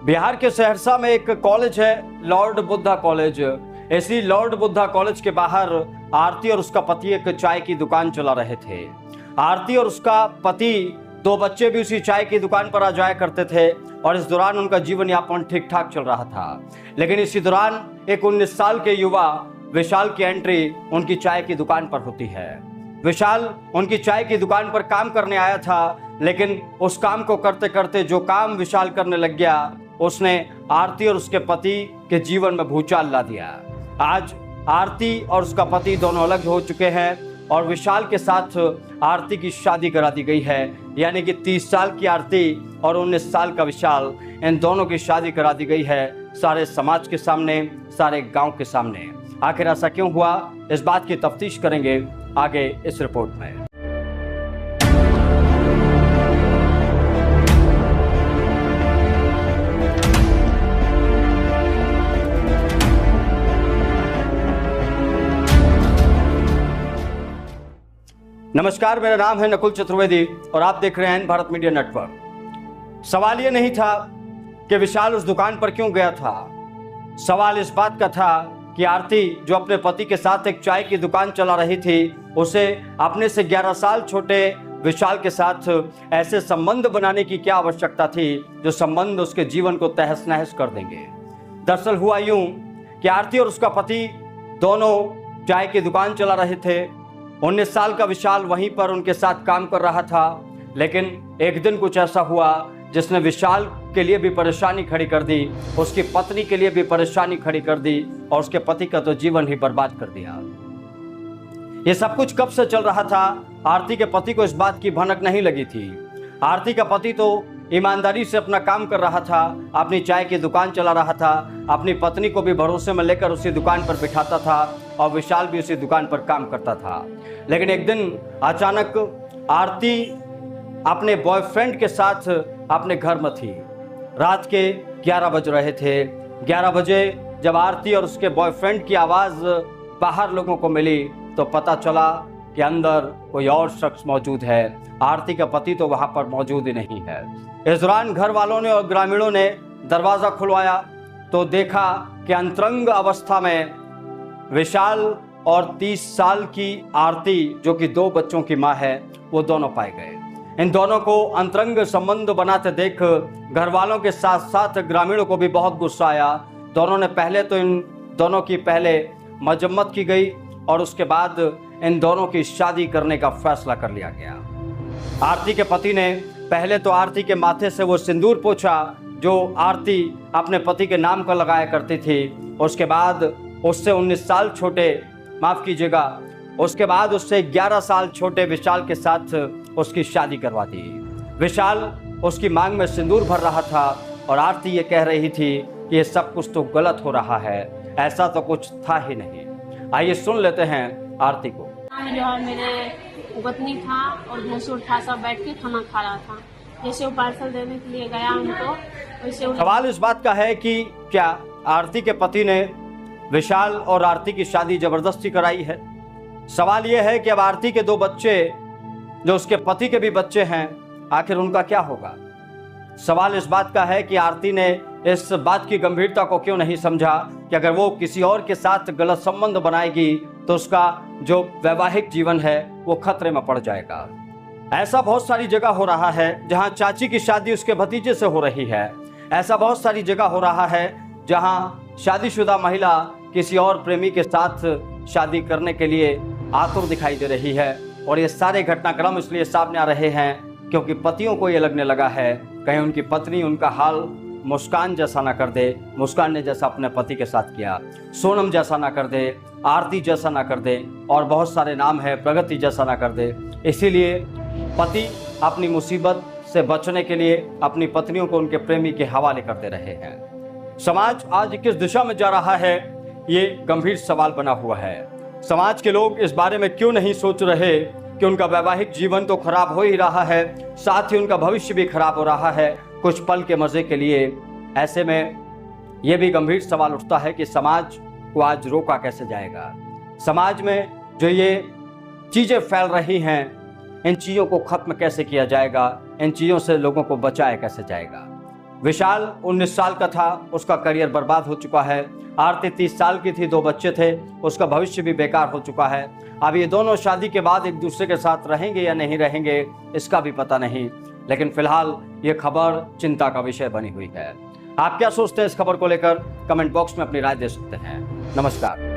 बिहार के सहरसा में एक कॉलेज है, लॉर्ड बुद्धा कॉलेज। इसी लॉर्ड बुद्धा कॉलेज के बाहर आरती और उसका पति एक चाय की दुकान चला रहे थे। आरती और उसका पति, दो बच्चे भी उसी चाय की दुकान पर आ जाया करते थे और इस दौरान उनका जीवन यापन ठीक ठाक चल रहा था। लेकिन इसी दौरान एक 19 साल के युवा विशाल की एंट्री उनकी चाय की दुकान पर होती है। विशाल उनकी चाय की दुकान पर काम करने आया था, लेकिन उस काम को करते करते जो काम विशाल करने लग गया, उसने आरती और उसके पति के जीवन में भूचाल ला दिया। आज आरती और उसका पति दोनों अलग हो चुके हैं और विशाल के साथ आरती की शादी करा दी गई है। यानी कि 30 साल की आरती और 19 साल का विशाल, इन दोनों की शादी करा दी गई है सारे समाज के सामने, सारे गांव के सामने। आखिर ऐसा क्यों हुआ, इस बात की तफ्तीश करेंगे आगे इस रिपोर्ट में। नमस्कार, मेरा नाम है नकुल चतुर्वेदी और आप देख रहे हैं भारत मीडिया नेटवर्क। सवाल ये नहीं था कि विशाल उस दुकान पर क्यों गया था, सवाल इस बात का था कि आरती जो अपने पति के साथ एक चाय की दुकान चला रही थी, उसे अपने से 11 साल छोटे विशाल के साथ ऐसे संबंध बनाने की क्या आवश्यकता थी जो संबंध उसके जीवन को तहस नहस कर देंगे। दरअसल हुआ यूं कि आरती और उसका पति दोनों चाय की दुकान चला रहे थे। 19 साल का विशाल वहीं पर उनके साथ काम कर रहा था, लेकिन एक दिन कुछ ऐसा हुआ जिसने विशाल के लिए भी परेशानी खड़ी कर दी, उसकी पत्नी के लिए भी परेशानी खड़ी कर दी और उसके पति का तो जीवन ही बर्बाद कर दिया। ये सब कुछ कब से चल रहा था, आरती के पति को इस बात की भनक नहीं लगी थी। आरती का पति तो ईमानदारी से अपना काम कर रहा था, अपनी चाय की दुकान चला रहा था, अपनी पत्नी को भी भरोसे में लेकर उसी दुकान पर बिठाता था और विशाल भी उसी दुकान पर काम करता था। लेकिन एक दिन अचानक आरती अपने बॉयफ्रेंड के साथ अपने घर में थी। रात के 11 बज रहे थे। 11 बजे जब आरती और उसके बॉयफ्रेंड की आवाज़ बाहर लोगों को मिली तो पता चला कि अंदर कोई और शख्स मौजूद है। आरती का पति तो वहाँ पर मौजूद ही नहीं है। इस दौरान घर वालों ने और ग्रामीणों ने दरवाज़ा खुलवाया तो देखा कि अंतरंग अवस्था में विशाल और 30 साल की आरती, जो कि 2 बच्चों की माँ है, वो दोनों पाए गए। इन दोनों को अंतरंग संबंध बनाते देख घर वालों के साथ साथ ग्रामीणों को भी बहुत गुस्सा आया। दोनों ने पहले तो इन दोनों की पहले मजम्मत की गई और उसके बाद इन दोनों की शादी करने का फैसला कर लिया गया। आरती के पति ने पहले तो आरती के माथे से वो सिंदूर पोंछा जो आरती अपने पति के नाम का लगाया करती थी। उसके बाद उससे 19 साल छोटे, माफ़ कीजिएगा, उसके बाद उससे 11 साल छोटे विशाल के साथ उसकी शादी करवा दी। विशाल उसकी मांग में सिंदूर भर रहा था और आरती ये कह रही थी कि ये सब कुछ तो गलत हो रहा है, ऐसा तो कुछ था ही नहीं। आइए सुन लेते हैं आरती को। जो है मेरे पत्नी था और भैंसुर था, सब बैठ के खाना खा रहा था। जैसे वो पार्सल देने के लिए गया उनको, वैसे सवाल इस बात का है कि क्या आरती के पति ने विशाल और आरती की शादी जबरदस्ती कराई है। सवाल यह है कि अब आरती के 2 बच्चे जो उसके पति के भी बच्चे हैं, आखिर उनका क्या होगा। सवाल इस बात का है कि आरती ने इस बात की गंभीरता को क्यों नहीं समझा कि अगर वो किसी और के साथ गलत संबंध बनाएगी तो उसका जो वैवाहिक जीवन है वो खतरे में पड़ जाएगा। ऐसा बहुत सारी जगह हो रहा है जहां चाची की शादी उसके भतीजे से हो रही है। ऐसा बहुत सारी जगह हो रहा है जहां शादीशुदा महिला किसी और प्रेमी के साथ शादी करने के लिए आतुर दिखाई दे रही है। और ये सारे घटनाक्रम इसलिए सामने आ रहे हैं क्योंकि पतियों को ये लगने लगा है कहीं उनकी पत्नी उनका हाल मुस्कान जैसा ना कर दे, मुस्कान ने जैसा अपने पति के साथ किया, सोनम जैसा ना कर दे, आरती जैसा ना कर दे, और बहुत सारे नाम है, प्रगति जैसा ना कर दे। इसीलिए पति अपनी मुसीबत से बचने के लिए अपनी पत्नियों को उनके प्रेमी के हवाले करते रहे हैं। समाज आज किस दिशा में जा रहा है, ये गंभीर सवाल बना हुआ है। समाज के लोग इस बारे में क्यों नहीं सोच रहे कि उनका वैवाहिक जीवन तो खराब हो ही रहा है, साथ ही उनका भविष्य भी खराब हो रहा है कुछ पल के मजे के लिए। ऐसे में यह भी गंभीर सवाल उठता है कि समाज को आज रोका कैसे जाएगा। समाज में जो ये चीज़ें फैल रही हैं, इन चीज़ों को ख़त्म कैसे किया जाएगा, इन चीज़ों से लोगों को बचाया कैसे जाएगा। विशाल 19 साल का था, उसका करियर बर्बाद हो चुका है। आरती 30 साल की थी, 2 बच्चे थे, उसका भविष्य भी बेकार हो चुका है। अब ये दोनों शादी के बाद एक दूसरे के साथ रहेंगे या नहीं रहेंगे इसका भी पता नहीं, लेकिन फिलहाल ये खबर चिंता का विषय बनी हुई है। आप क्या सोचते हैं इस खबर को लेकर? कमेंट बॉक्स में अपनी राय दे सकते हैं। नमस्कार।